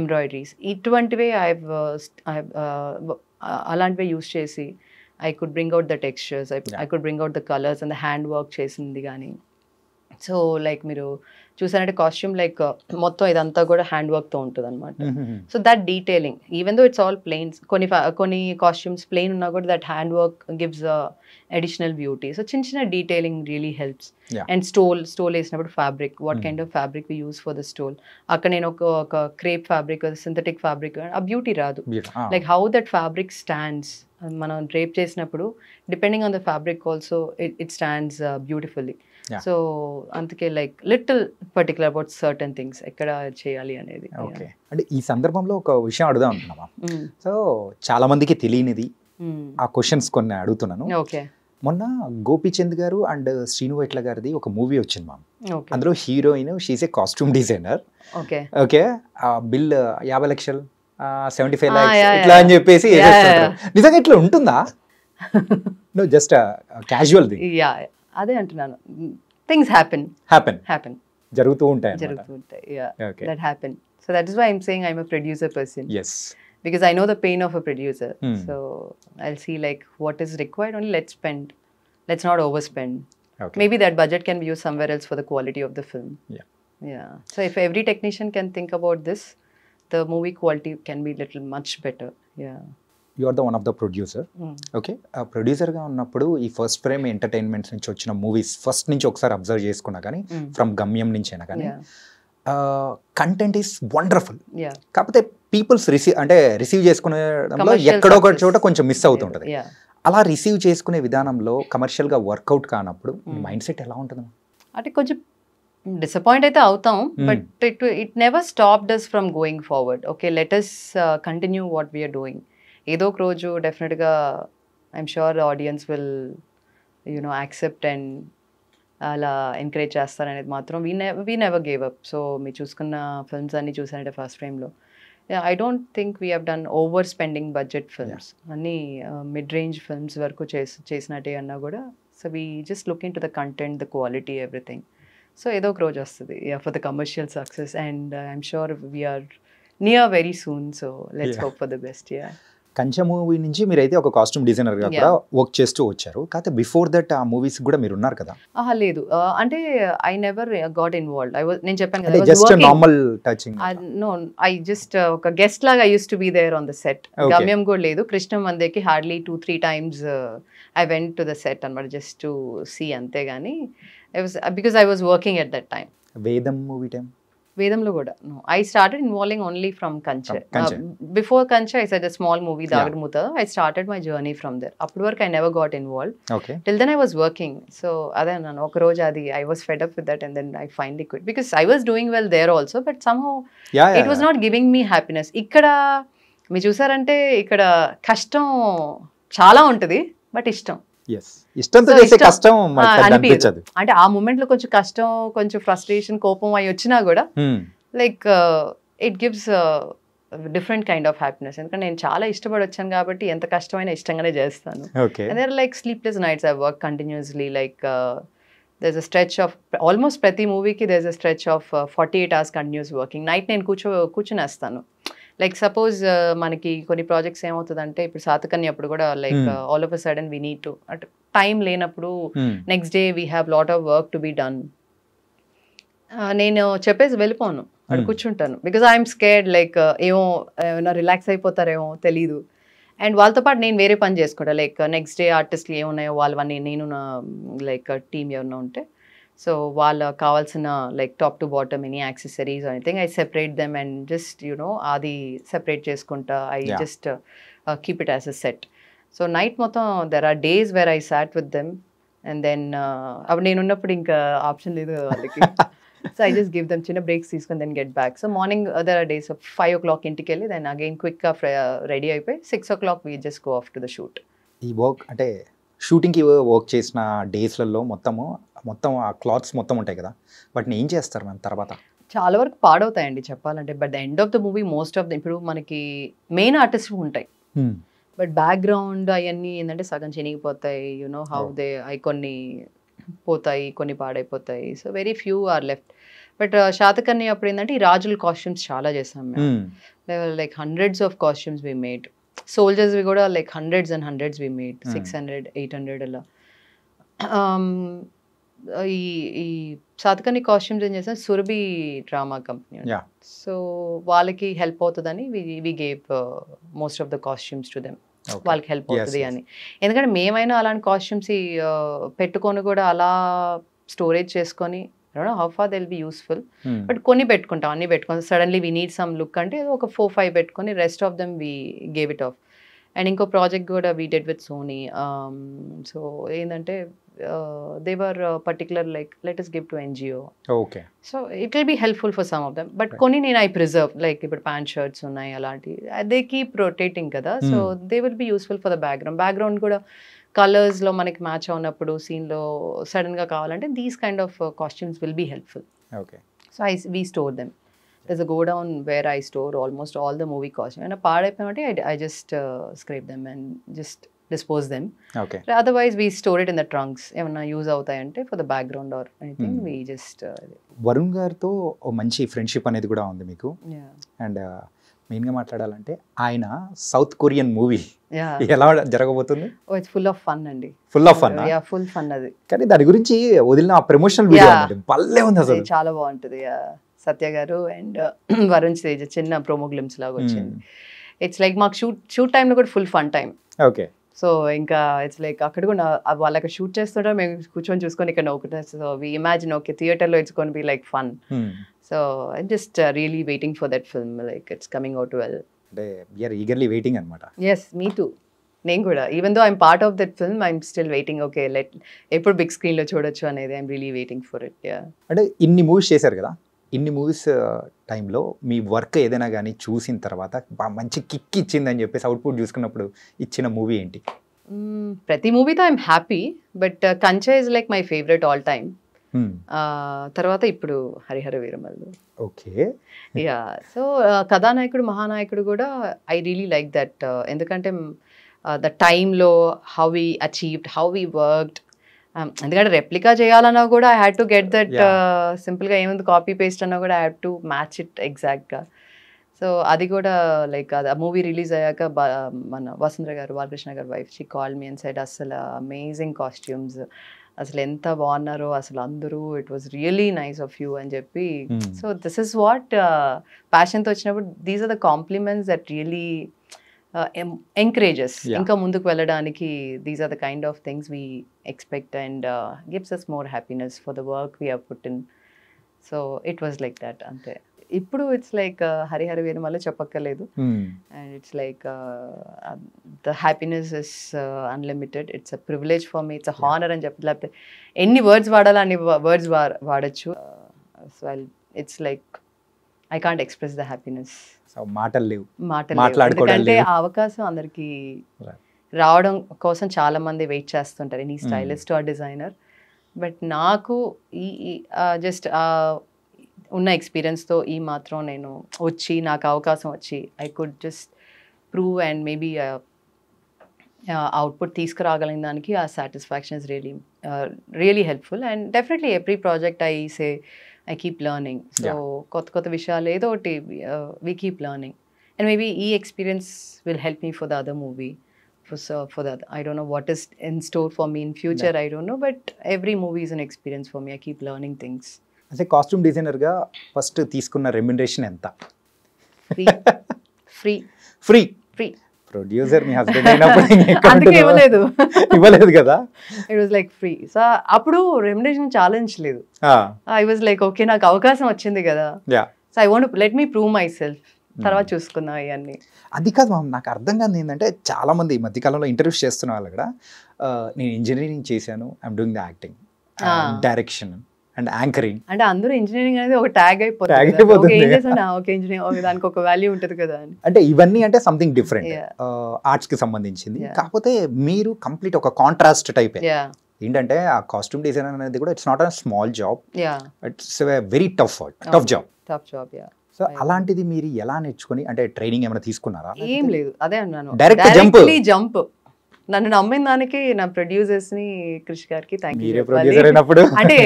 embroideries. ఇటువంటివే అలాంటివే యూజ్ చేసి I could bring out the textures, I could bring out the colours and the hand work చేసింది. కానీ so like మీరు చూసారంటే కాస్ట్యూమ్ లైక్ మొత్తం ఇదంతా కూడా హ్యాండ్ వర్క్తో ఉంటుంది అనమాట. So that detailing, even though it's all plains, కొన్ని కాస్ట్యూమ్స్ ప్లెయిన్ ఉన్నా కూడా that hand work gives additional beauty. So చిన్న చిన్న detailing really helps. And stole వేసినప్పుడు fabric, what kind of fabric we use for the stole. అక్కడ నేను ఒక crepe fabric, synthetic fabric, ఆ బ్యూటీ రాదు. Like how that fabric stands, మనం drape చేసినప్పుడు depending on the fabric also it stands beautifully. So అందుకే like little particular about certain things ఎక్కడ చేయాలి అనేది. ఓకే, అంటే ఈ సందర్భంలో ఒక విషయం అడుగుదాం అంటున్నామా. సో చాలా మందికి తెలియనిది, ఆ క్వశ్చన్స్ కొన్ని అడుగుతున్నాను. ఓకే, మొన్న గోపీచంద్ గారు అండ్ శ్రీను వైట్ల గారిది ఒక మూవీ వచ్చింది మ్యామ్. అందులో heroine she's a costume designer. Okay okay, bill 50 లక్షలు 75 lakhs ఇట్లా అని చెప్పేసి నిజంగా ఇట్లా ఉంటుందా? No, just casual thing. అదే అంటున్నాను, థింగ్స్ హ్యాపెన్ జరుగుతూ ఉంటాయి. That happen. So that is why I'm saying I'm a producer person. Yes. Because I know the pain of a producer. So I'll see like what is required only, let's spend. Let's not overspend. Okay. Maybe that budget can be used somewhere else for the quality of the film. Yeah. So if every technician can think about this, the movie quality can be little much better. Yeah. You are the one of the producer. Okay, ప్రొడ్యూసర్గా ఉన్నప్పుడు ఈ first Frame entertainments నుంచి వచ్చిన movies first నుంచి ఒకసారి observe చేసుకున్నా కానీ from గమ్యం నుంచి అయినా కానీ కంటెంట్ ఈస్ వండర్ఫుల్. కాకపోతే పీపుల్స్ రిసీవ్ చేసుకునేలో ఎక్కడో ఒక చోట కొంచెం మిస్ అవుతుంటుంది. అలా రిసీవ్ చేసుకునే విధానంలో కమర్షియల్గా వర్కౌట్ కానప్పుడు మైండ్ సెట్ ఎలా ఉంటుంది? అంటే కొంచెం డిసప్పాయింట్ అయితే అవుతాం, but it never stopped us from going forward. Okay, let us continue what we are doing. ఏదో ఒక రోజు డెఫినెట్గా I'm sure audience will accept and అలా ఎంకరేజ్ చేస్తారనేది మాత్రం we never gave up. So మీరు చూసుకున్న ఫిల్మ్స్ అన్నీ చూసారంటే ఫస్ట్ ఫ్రేమ్లో I don't think we have done over spending budget films. అన్నీ మిడ్ రేంజ్ ఫిల్మ్స్ వరకు చేసినట్టే అన్నా కూడా. So we just look into the content, the quality, everything. So ఏదో ఒక రోజు వస్తుంది for the commercial success, and I'm sure we are near very soon. So let's hope for the best. Kanche movie నుంచి మీరైతే ఒక కాస్ట్యూమ్ డిజైనర్గా కూడా work చేస్తూ వచ్చారు. కాకపోతే బిఫోర్ దట్ ఆ మూవీస్ కూడా మీరు ఉన్నారు కదా? లేదు, అంటే ఐ నెవర్ గాట్ ఇన్వాల్వ్డ్. నేను చెప్పాను కదా, just normal touching. No, I just ఒక గెస్ట్ లాగా I use to be there on the set. Gamyam కూడా లేదు. కృష్ణ మందేకి hardly 2-3 times I went to the set అనమాట, జస్ట్ టు సీ, అంతేగాని because I was working at that time. Vedam movie time? వేదంలో కూడా no. I started involving only from Kanche. Before Kanche, I said a small movie, Dagudmuta. I started my journey from there. Up to work, I never got involved. Okay. Till then, I was working. So, I was fed up with that, and then I finally quit. Because I was doing well there also, but somehow it was not giving me happiness. Ikkada, me chusarante, ikkada kashtam chala untadi, but ishtam. ఇష్టంతో చేసే కష్టం అనిపించదు. అంటే ఆ moment లో కొంచెం కష్టం, కొంచెం ఫ్రస్ట్రేషన్, కోపం అవి వచ్చినా కూడా like it gives different kind of happiness. ఎందుకంటే నేను చాలా ఇష్టపడి వచ్చాను కాబట్టి ఎంత కష్టమైనా ఇష్టంగానే చేస్తాను. And there like sleepless nights, I work continuously. Like there's a stretch of almost ప్రతి మూవీకి there's a stretch of 48 hours continuous working. Night నేను కూర్చునేస్తాను. లైక్ సపోజ్ మనకి కొన్ని ప్రాజెక్ట్స్ ఏమవుతుందంటే, ఇప్పుడు సాతకన్య అప్పుడు కూడా like all of a sudden we need to, అంటే టైం లేనప్పుడు next day we have lot of work to be done. నేను చెప్పేసి వెళ్ళిపోను, అక్కడ కూర్చుంటాను. బికాజ్ ఐఎమ్ స్కేర్డ్, లైక్ ఏమైనా రిలాక్స్ అయిపోతారేమో తెలీదు. అండ్ వాళ్ళతో పాటు నేను వేరే పని చేసుకుంటా. లైక్ నెక్స్ట్ డే ఆర్టిస్ట్లు ఏమున్నాయో వాళ్ళవన్నీ, నేను నా లైక్ టీమ్ ఎవరైనా ఉంటే, సో వాళ్ళకి కావాల్సిన like top to bottom any accessories anything, I separate them and just అది సెపరేట్ చేసుకుంటా. I just keep it as a set. So night మొత్తం there are days where I sat with them, and then అప్పుడు నేను ఉన్నప్పుడు ఇంకా option లేదు వాళ్ళకి. So I just give them చిన్న బ్రేక్స్ తీసుకొని then get back. So morning there are days 5 o'clock ఇంటికి వెళ్ళి దెన్ అగైన్ క్విక్గా రెడీ అయిపోయి 6 o'clock we just go off to the shoot. ఈ వర్క్ అంటే షూటింగ్కి వర్క్ చేసిన డేస్లలో మొత్తం ఆ క్లాత్స్ మొత్తం ఉంటాయి కదా, బట్ ఏం చేస్తారు మ్యామ్ తర్వాత? చాలా వరకు పాడవుతాయండి చెప్పాలంటే. But the end of the movie most of the, ఇప్పుడు మనకి మెయిన్ ఆర్టిస్ట్ ఉంటాయి, బట్ బ్యాక్గ్రౌండ్ అవన్నీ ఏంటంటే సగం చినిగిపోతాయి. హౌ దే కొన్ని పోతాయి, కొన్ని పాడైపోతాయి. So very few are left. But Satakarni అప్పుడు ఏంటంటే ఈ రాజుల కాస్ట్యూమ్స్ చాలా చేసాం మేము. Like hundreds of costumes we made. Soldiers కూడా like hundreds and hundreds we made. 600, 800 అలా. ఈ శాతకర్ణి కాస్ట్యూమ్స్ ఏం చేసాం, సురభి డ్రామా కంపెనీ. సో వాళ్ళకి హెల్ప్ అవుతుందని we gave most of the costumes to them. వాళ్ళకి హెల్ప్ అవుతుంది అని. ఎందుకంటే మేమైనా అలాంటి కాస్ట్యూమ్స్ పెట్టుకొని కూడా అలా స్టోరేజ్ చేసుకొని, how far it'll be useful, but కొన్ని పెట్టుకుంటాం, అన్ని పెట్టుకుంటాం. Suddenly we need some look అంటే ఒక 4-5 పెట్టుకొని rest of them we gave it off. And ఇంకో ప్రాజెక్ట్ కూడా వీ డెడ్ విత్ సోనీ. సో ఏంటంటే they were particular, like let us give to NGO. Okay. So it will be helpful for some of them, but koni nenu I preserve, like ippudu pant shirts unnai alanti, they keep rotating kada. So they will be useful for the background kuda colors lo manaki match avunappudu scene lo sudden ga kavalante these kind of costumes will be helpful. Okay. So we store them. There's a godown where I store almost all the movie costumes, and a paadaipoyante I just scrape them and just dispose them. Okay. Otherwise we store it in the trunks. ఏమన్నా use అవుతాయంటే for the background or anything we just Varun గారితో ఓ మంచి friendship అనేది కూడా ఉంది మీకు. And మెయిన్గా మాట్లాడాలంటే ఆయన సౌత్ కొరియన్ మూవీ ఎలా జరగబోతుంది? ఇట్స్ ఫుల్ ఆఫ్ ఫన్ అండి. Full of fun? Yeah, full fun అది. కానీ దాని గురించి వదిలిన ఆ ప్రమోషనల్ వీడియో భలే ఉంది అసలు. చాలా బాగుంటుంది. సత్య గారు అండ్ వరుణ్ తేజ్ చిన్న ప్రోమో గ్లిమ్స్ లాగా వచ్చింది. ఇట్స్ లైక్ మాకు షూట్ టైంలో కూడా full fun time. Okay. So ఇంకా ఇట్స్ లైక్ అక్కడ కూడా వాళ్ళకి షూట్ చేస్తుంటే మేము కూర్చొని చూసుకొని ఇక్కడ నవ్వుకుంటాం. సో వి ఇమాజిన్ ఓకే థియేటర్లో it's gonna be like fun. So I just really waiting for that film, like it's coming out well. అంటే యూఆర్ ఈగర్లీ వెయిటింగ్ అనమాట. Yes, me too. నేను కూడా even though I'm part of that film, I'm still waiting. Okay ఎప్పుడు big స్క్రీన్లో చూడొచ్చు అనేది I'm really waiting for it. అంటే ఇన్ని మూవీస్ చేశారు కదా, ఇన్ని మూవీస్ టైంలో మీ వర్క్ ఏదైనా కానీ చూసిన తర్వాత మంచి కిక్ ఇచ్చిందని చెప్పేసి అవుట్పుట్ చూసుకున్నప్పుడు ఇచ్చిన మూవీ ఏంటి? ప్రతి మూవీతో I'm happy, but Kanche is like my favourite all time. తర్వాత ఇప్పుడు Harihara Veeramallu. Okay. Yeah, so Kathanayakudu Mahanayakudu కూడా ఐ రియలీ లైక్ దట్. ఎందుకంటే ద టైంలో how we achieved, how we worked. ఎందుకంటే రెప్లికా చేయాలన్నా కూడా I had to get that. సింపుల్గా ఏముంది కాపీ పేస్ట్ అన్నా కూడా I had to match it ఎగ్జాక్ట్గా. సో అది కూడా లైక్ అది ఆ మూవీ రిలీజ్ అయ్యాక మన వసుంధర గారు, బాలకృష్ణ గారు wife, she called me and said అసలు అమేజింగ్ కాస్ట్యూమ్స్, అసలు ఎంత బాగున్నారో అసలు అందరూ, it was really nice of you అని చెప్పి. సో దిస్ ఇస్ వాట్ ప్యాషన్తో వచ్చినప్పుడు these are the compliments that really encourages ఇంకా ముందుకు వెళ్ళడానికి. These are the kind of things we expect and gives us more happiness for the work we have put in. So it was like that అంతే. ఇప్పుడు it's like Harihara Veeramallu చెప్పక్కర్లేదు. And it's like the happiness is unlimited. It's a privilege for me, it's a honour అని చెప్పి, లేకపోతే ఎన్ని words వాడాలో అన్ని words వాడచ్చు. So it's like I can't express the happiness. మాటలు లేవు, ఎందుకంటే ఆ అవకాశం అందరికి రావడం కోసం చాలా మంది వెయిట్ చేస్తుంటారు, any stylist or designer. But నాకు ఈ జస్ట్ ఉన్న ఎక్స్పీరియన్స్తో ఈ మాత్రం నేను వచ్చి నాకు అవకాశం వచ్చి I could just prove and maybe output తీసుకురాగలిగిన దానికి ఆ satisfaction is really helpful. And definitely every project I keep learning. So కొత్త విషయాలు ఏదో ఒకటి we keep learning. And maybe experience will help me for the other movie. For that, I don't know what is in store for me in future. I don't know, but every movie is an experience for me. I keep learning things. As a costume designer గా first తీసుకున్న remuneration ఎంత? Free. Producer మీ husband అయినప్పుడు ఇవ్వలేదు కదా? It was like free. So అప్పుడు remuneration challenge లేదు. I was like okay నాకు అవకాశం వచ్చింది కదా, so I want let me prove my self, తర్వాత చూసుకుందాం ఇవన్నీ. అది కాదు మ్యామ్, నాకు అర్థం కాదు ఏంటంటే చాలా మంది ఈ మధ్యకాలంలో ఇంటర్వ్యూస్ చేస్తున్న వాళ్ళు కూడా నేను ఇంజనీరింగ్ చేశాను, I'm doing the acting, direction and anchoring. అంటే అందరూ ఇంజనీరింగ్ అనేది ఒక ట్యాగ్ అయిపోతుంది. దానికి ఒక వాల్యూ ఉంటుంది కదా అని. అంటే ఇవన్నీ అంటే సంథింగ్ డిఫరెంట్, ఆర్ట్స్ కి సంబంధించింది. కాకపోతే మీరు కంప్లీట్ ఒక కాంట్రాస్ట్ టైప్. ఏంటంటే ఆ కాస్ట్యూమ్ డిజైనర్ అనేది కూడా it's not a small job, it's very tough job. So అలాంటిది మీరు ఎలా నేర్చుకుని, అంటే ట్రైనింగ్ ఏమైనా తీసుకున్నారా? ఏం లేదు, అదే అన్నాను, డైరెక్ట్ జంప్. నన్ను నమ్మిన దానికి నా ప్రొడ్యూసర్స్ ని, క్రిష్ గారికి థ్యాంక్ యూ. అంటే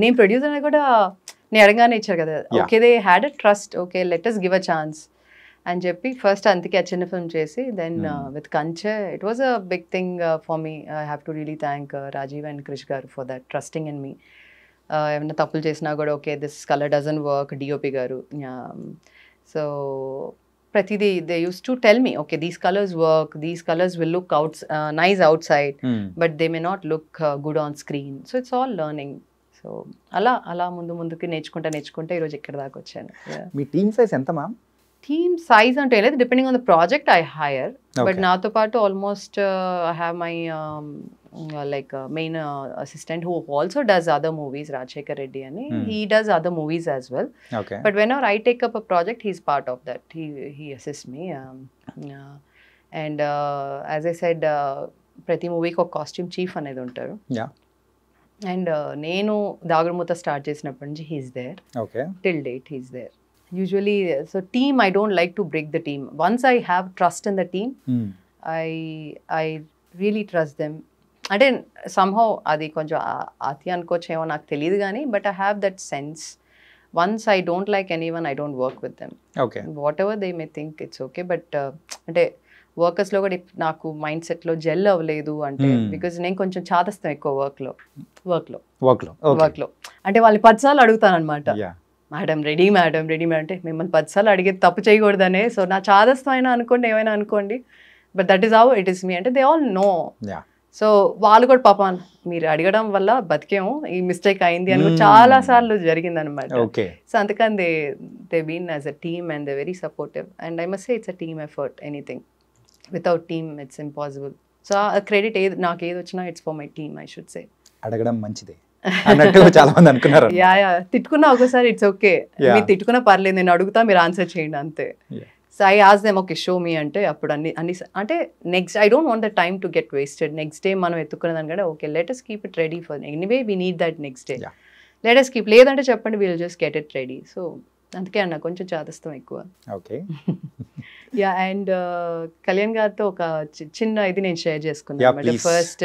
నేను ప్రొడ్యూసర్ అనేది కూడా నేను అడగానే ఇచ్చారు కదా, okay they had a trust, okay let us give a chance అని చెప్పి ఫస్ట్ అందుకే ఆ చిన్న ఫిల్మ్ చేసి then with Kanche it was a big thing for me. I have to really thank Rajeev and Krish garu for that trusting in me. ఏమైనా తప్పులు చేసినా కూడా okay this colour doesn't work, DOP garu. So ప్రతిదీ they use to tell me okay these colours work, these colours will look nice outside but they may not look good on screen. So it's all learning. So అలా ముందుకి నేర్చుకుంటే ఈరోజు ఇక్కడ దాకా వచ్చాను. మీ team size ఎంత ma'am? Team size అంటే లేదు, depending on the project I hire. But నాతో పాటు almost I have my like main assistant who also does other movies, Rajshekar Reddy ani. He does other movies as well. Okay. But whenever I take up a project, he's part of that. He assists me. And as I said, ప్రతి మూవీకి ఒక costume chief అనేది ఉంటారు. And నేను దాగుడుమూత start చేసినప్పటి నుంచి he's there, till date he's there. Usually so team I don't like to break the team. Once I have trust in the team, I really trust them. అంటే somehow అది కొంచెం అతి అనుకోవచ్చేమో నాకు తెలియదు కానీ, but I have that sense. Once I don't like anyone, I don't work with them. Whatever they may think it's okay. But అంటే వర్కర్స్లో కూడా నాకు మైండ్ సెట్లో జెల్ అవ్వలేదు అంటే, బికాజ్ నేను కొంచెం చాదస్తాను ఎక్కువ వర్క్లో. అంటే వాళ్ళని 10 సార్లు అడుగుతాను అనమాట, మేడం రెడీ మేడం అంటే మిమ్మల్ని 10 సార్లు అడిగేది తప్పు చేయకూడదనే. సో నా చాదస్తం అయినా అనుకోండి, ఏమైనా అనుకోండి, but that is how it is me అంటే దే ఆల్ నో. సో వాళ్ళు కూడా పాపం మీరు అడగడం వల్ల బతికేము, ఈ మిస్టేక్ అయింది అని చాలా సార్లు జరిగింది అనమాట. సో అందుకని they been as a team and they very supportive and I must say it's a team effort. Anything without team it's impossible. So ఆ క్రెడిట్ నాకు ఏది వచ్చినా it's for my team I should say. అడగడం మంచిదే అన్నట్టు చాలా మంది అనుకున్నారు. తిట్టుకున్నా ఒకసారి ఇట్స్ ఓకే, మీరు తిట్టుకున్నా పర్లేదు, నేను అడుగుతా మీరు ఆన్సర్ చేయండి అంతే. So I ask them okay show me అంటే అప్పుడు అన్ని అంటే next I don't want the time to get wasted. Next day మనం ఎత్తుకునే దానికంటే okay let us keep it ready for anyway we need that next day, let us keep. లేదంటే చెప్పండి, will just get it ready. So అందుకే అన్న కొంచెం చాదస్తం ఎక్కువ. Okay yeah and Kalyan గారితో ఒక చిన్న ఇది నేను షేర్ చేసుకున్నాను. ఫస్ట్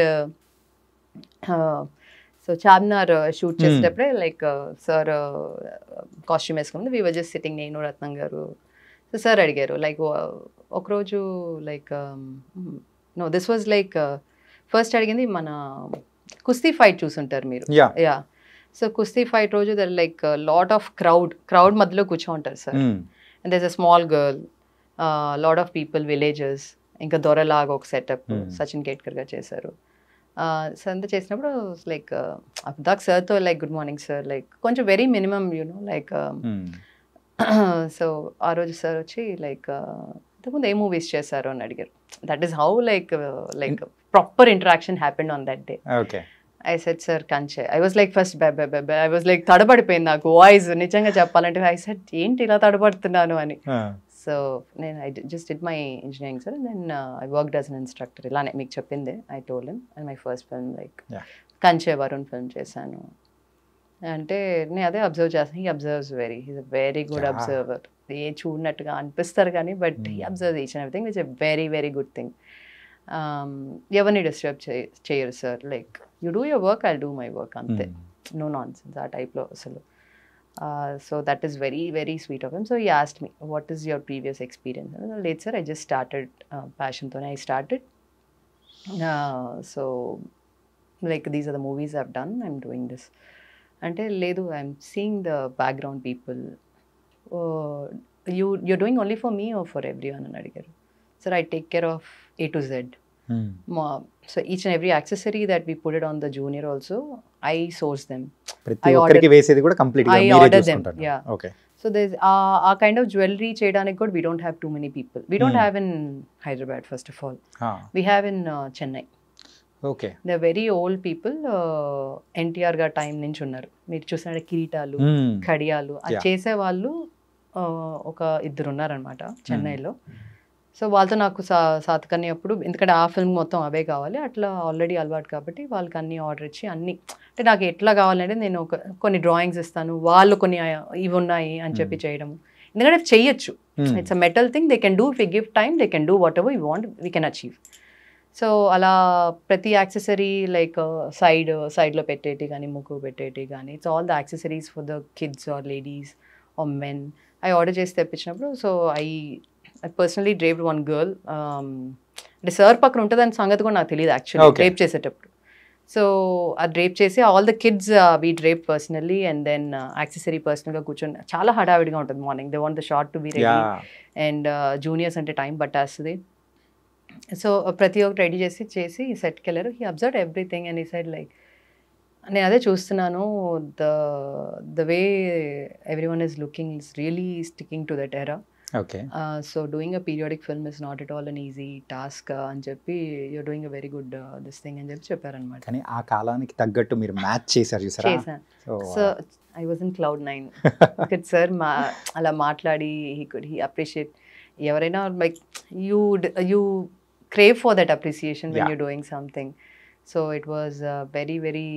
సో చార్మినార్ షూట్ చేసేటప్పుడే లైక్ సార్ కాస్ట్యూమ్ వేసుకుంది, వీ వర్ జస్ట్ సిట్టింగ్, నేను రత్నం గారు. సో సార్ అడిగారు లైక్ ఒకరోజు like no this was like first అడిగింది మన కుస్తీ ఫైట్ చూసుంటారు మీరు. యా సో కుస్తీ ఫైట్ రోజు there like lot of crowd మధ్యలో కూర్చోంటారు sir. And there is a small girl, lot of people, villages, ఇంకా దొరలాగా ఒక సెటప్ సచిన్ కేట్కర్ గారు చేశారు. సో అంతా చేసినప్పుడు లైక్ అబ్దాక్ సార్తో like good morning sir, like కొంచెం very minimum you know like. So ఆ రోజు సార్ వచ్చి లైక్ ఇంతకుముందు ఏ మూవీస్ చేశారు అని అడిగారు. That is how like proper interaction happened on that day. I said sir Kanche. I was like first I was like తడబడిపోయింది నాకు వాయిస్ నిజంగా చెప్పాలంటే. ఐ సెడ్ ఏంటి ఇలా తడబడుతున్నాను అని. సో నేను I just did my engineering sir, then I worked as an instructor. ఇలానే మీకు చెప్పిందే I told him. And my first film like Kanche Varun film చేశాను. అంటే నేను అదే అబ్జర్వ్ చేస్తాను, he observes he's a very good observer. ఏ చూడనట్టుగా అనిపిస్తారు కానీ but he observes each and everything, it's a very very good thing. ఎవరిని డిస్టర్బ్ చేయరు sir, like you do your work, I do my work అంతే, no nonsense ఆ టైప్లో అసలు. So that is very very sweet of him. So he asked me what is your previous experience. లేదు sir, I just started ప్యాషన్తోనే I started. So like these are the movies I have done, I'm doing this అంటే. లేదు, I'm seeing the background people. you're doing only for me or for everyone అని అడిగారు. Sir I take care of A to Z. So each and every accessory that we put it on the junior also, I source them. ప్రతి ఒక్కరికి వేసేది కూడా complete గా మీరే చూసుకుంటారు. Yeah. Okay. So there's a kind of jewelry cheyadaniki kuda we don't have too many people. We don't have in Hyderabad first of all. We have in Chennai. Okay. They're very old people. NTR గా time నుంచి ఉన్నారు. మీరు చూసినట్టు కిరీటాలు, కడియాలు అది చేసే వాళ్ళు ఒక ఇద్దరు ఉన్నారనమాట చెన్నైలో. సో వాళ్ళతో నాకు సాతకని అప్పుడు, ఎందుకంటే ఆ ఫిల్మ్ మొత్తం అవే కావాలి, అట్లా ఆల్రెడీ అలవాటు కాబట్టి వాళ్ళకి అన్ని ఆర్డర్ ఇచ్చి అన్ని అంటే నాకు ఎట్లా కావాలంటే నేను కొన్ని డ్రాయింగ్స్ ఇస్తాను, వాళ్ళు కొన్ని ఇవి ఉన్నాయి అని చెప్పి చేయడము. ఎందుకంటే చెయ్యొచ్చు, it's a metal thing, they can do, if we give time they can do whatever you want, we can achieve. So అలా ప్రతి యాక్సెసరీ లైక్ సైడ్లో పెట్టేటి కానీ, ముక్కు పెట్టేటి కానీ, it's all the accessories for the kids or ladies or men I order చేసి తెప్పించినప్పుడు. So I personally draped one girl. అంటే సార్ పక్కన ఉంటుందని సంగతి కూడా నాకు తెలియదు యాక్చువల్లీ డ్రేప్ చేసేటప్పుడు. సో ఆ డ్రేప్ చేసి all the kids we drape personally and then accessory పర్సనల్గా కూర్చొని చాలా హడావిడిగా ఉంటుంది morning. They want the short to be ready and juniors అంటే టైం పట్టేస్తుంది. సో ప్రతి ఒక్కటి రెడీ చేసి సెట్కి వెళ్ళారు. హీ అబ్జర్వ్ ఎవ్రీథింగ్ అండ్ ఈ సైడ్ లైక్ నేను అదే చూస్తున్నాను, the way everyone is looking is really sticking to that era. Okay. So doing a periodic film is not at all an easy task అని చెప్పి you're doing a very good this thing అని చెప్పి చెప్పారనమాట. కానీ ఆ కాలానికి తగ్గట్టు మీరు మ్యాచ్ చేశారు చూసారా? చేశాను. So I was in cloud 9. Because sir అలా మాట్లాడి he appreciate ఎవరైనా like you crave for that appreciation when you're doing something. So it was very very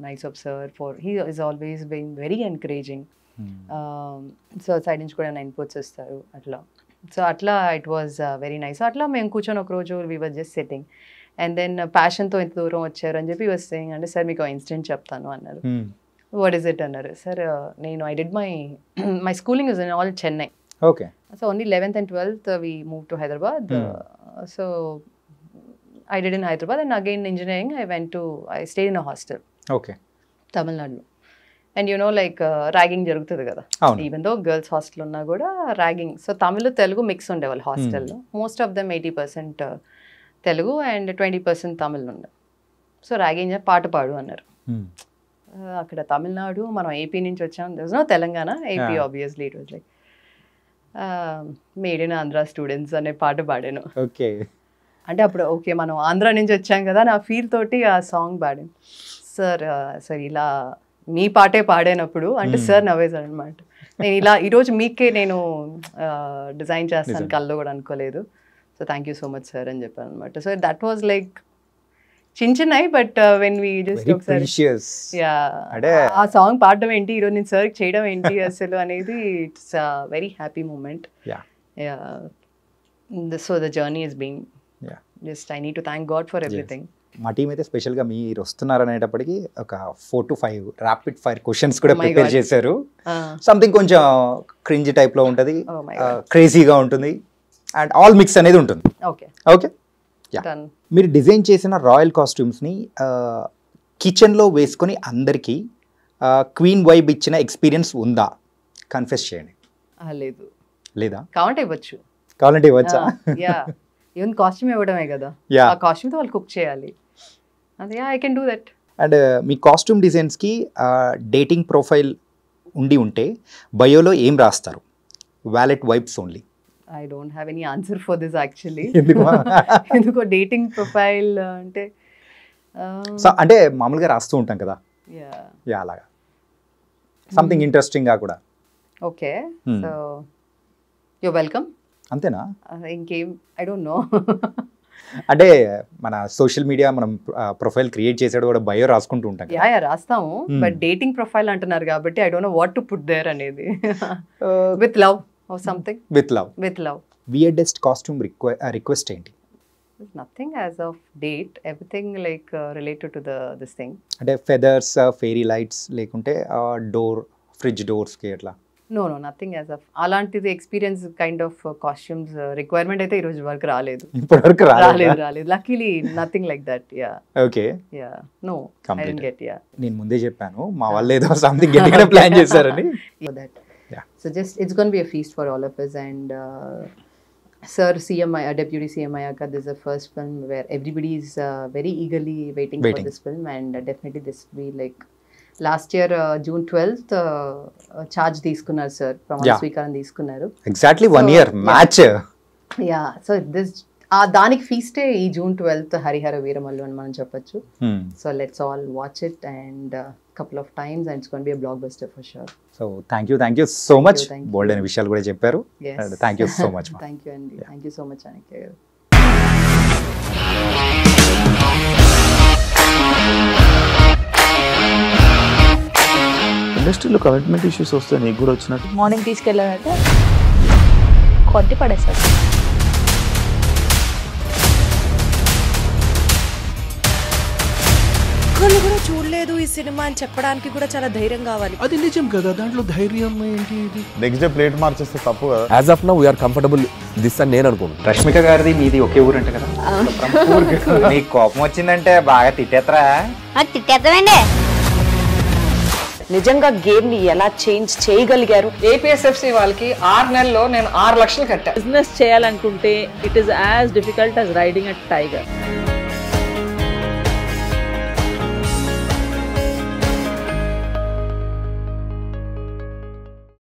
nice of sir, for he is always being very encouraging. So side నుంచి కూడా inputs ఇస్తారు అట్లా. So అట్లా it was very nice. అట్లా మేము కూర్చొని ఒకరోజు we was just setting and then ప్యాషన్తో ఇంత దూరం వచ్చారు అని చెప్పి వాజ్ సేయింగ్ అంటే సార్ మీకు ఇన్సిడెంట్ చెప్తాను అన్నారు. వాట్ ఈస్ ఇట్ అన్నారు. సార్ నేను I did my schooling is in all Chennai. Okay. So only 11th and 12th we moved to Hyderabad. So I did in Hyderabad and again engineering I stayed in a hostel. Okay. Tamil Nadu. And like ragging జరుగుతుంది కదా, even though girls hostel ఉన్నా కూడా ragging. So Tamil Telugu mix ఉండేవాళ్ళు హాస్టల్లో. Most of them 80% Telugu and 20% Tamil ఉండే. So ragging పాట పాడు అన్నారు. అక్కడ తమిళనాడు, మనం ఏపీ నుంచి వచ్చాం, there was no Telangana, AP obviously. It was like made in Andhra students అనే పాట పాడాను. ఓకే, అంటే అప్పుడు ఓకే మనం ఆంధ్ర నుంచి వచ్చాం కదా నా ఫీల్ తోటి ఆ సాంగ్ పాడాను. సార్ ఇలా మీ పాటే పాడానప్పుడు అంటే సార్ నవ్వేశాడు అనమాట. నేను ఇలా ఈరోజు మీకే నేను డిజైన్ చేస్తాను కల్లో కూడా అనుకోలేదు. So thank you so much sir అని చెప్పాను అనమాట. సో దట్ వాజ్ లైక్ చిన్నయి, బట్ వెన్ వీ జస్ట్ ఒకసారి ఆ సాంగ్ పాడడం ఏంటి, ఈరోజు నేను సర్చ్ చేయడం ఏంటి అసలు అనేది, it's very happy moment. So the journey is being just I need to thank God for everything. మా టీం అయితే స్పెషల్గా మీరు వస్తున్నారు అనేటప్పటికి ఒక 4 to 5 ర్యాపిడ్ ఫైర్ క్వశ్చన్స్ కూడా ప్రిపేర్ చేశారు. సంథింగ్ కొంచెం క్రింజ్ టైప్లో ఉంటుంది, క్రేజీగా ఉంటుంది, అండ్ ఆల్ మిక్స్ అనేది ఉంటుంది. ఓకే ఓకే, మీరు డిజైన్ చేసిన రాయల్ కాస్ట్యూమ్స్ని కిచెన్లో వేసుకొని అందరికీ క్వీన్ వైబ్ ఇచ్చిన ఎక్స్పీరియన్స్ ఉందా? కన్ఫెస్ చేయండి. లేదు. లేదా? కావాలంటే ఇవ్వచ్చు. కావాలంటే ఇవ్వచ్చా? ఈవెన్ కాస్ట్యూమ్ ఇవ్వడమే కదా, ఆ కాస్ట్యూమ్తో వాళ్ళు కుక్ చేయాలి. అదే I can do that. And మీ కాస్ట్యూమ్ డిజైన్స్కి డేటింగ్ ప్రొఫైల్ ఉంటే బయోలో ఏం రాస్తారు? Wallet vibes only. I don't have any answer for this actually. ఎందుకో డేటింగ్ ప్రొఫైల్ అంటే అంటే మామూలుగా రాస్తూ ఉంటాం కదా, అలాగా సంథింగ్ ఇంట్రెస్టింగ్గా కూడా. Okay, so you welcome. అంతేనా? ఇంకేం ఐ డోంట్ నో. అంటే మన సోషల్ మీడియా మనం ప్రొఫైల్ క్రియేట్ చేసాడు కూడా బయో రాసుకుంటూ ఉంటాం. రాస్తాము, బట్ డేటింగ్ ప్రొఫైల్ అంటున్నారు కాబట్టి I don't know what to put there అనేది. With love or something. With love. Weirdest costume request ఏంటి? Nothing as of date. Everything like related to this thing. అంటే feathers, fairy lights లేకుంటే door, fridge doors కి అట్లా? No, nothing as of. అలాంటిది experience kind of costumes requirement అయితే ఈ రోజు వరకు రాలేదు. ఇప్పటివరకు రాలేదు. Luckily nothing like that. Yeah. Okay. Yeah. No. I didn't get. Yeah. నేను ముందే చెప్పాను మా వాళ్ళు ఏదో సంథింగ్ గట్టిగా ప్లాన్ చేశారని. That. Yeah. So just it's going to be a feast for all of us, and Sir CM Deputy CM Ayaka, this is the first film where everybody is very eagerly waiting for this film, and definitely this will be like last year June 12th charge తీసుకున్నారు sir, ప్రమాణ స్వీకారం తీసుకున్నారు. Exactly 1 year match. Yeah, so this దానికి ఫీస్టే ఈ June 12th Harihara Veeramallu అని మనం చెప్పొచ్చు. So let's all watch it and couple of times, and it's going to be a blockbuster for sure. So thank you so much. Bold and విషయాలు కూడా చెప్పారు. Thank you so much. Thank you Andy. Thank you so much Anike. ఇండస్ట్రీలో commitment issues వస్తే నీకు కూడా వచ్చినట్టు morning తీసుకెళ్ళాలంటే కొట్టి పడేసాడు. ఒక్కళ్ళు కూడా చూడలేదు ఈ సినిమా అని చెప్పడానికి కూడా చాలా ధైర్యం కావాలి. అది నిజం కదా, దాంట్లో ధైర్యం ఏంటి? నెక్స్ట్ డే ప్లేట్ మార్చేస్తే తప్పు కదా. As of now we are comfortable this అని నేను అనుకుంటున్నాను. రష్మిక గారిది మీది ఒకే ఊరు అంటే కదా? నీకు కోపం వచ్చిందంటే బాగా తిట్టేత్తరా? తిట్టేద్దామండి. నిజంగా గేమ్ ని ఎలా చేంజ్ చేయగలిగారు? ఏపీఎస్ఎఫ్సి వాళ్ళకి 6 నెలల్లో నేను 6 లక్షలు కట్టా. బిజినెస్ చేయాలనుకుంటే it is as difficult as riding a tiger.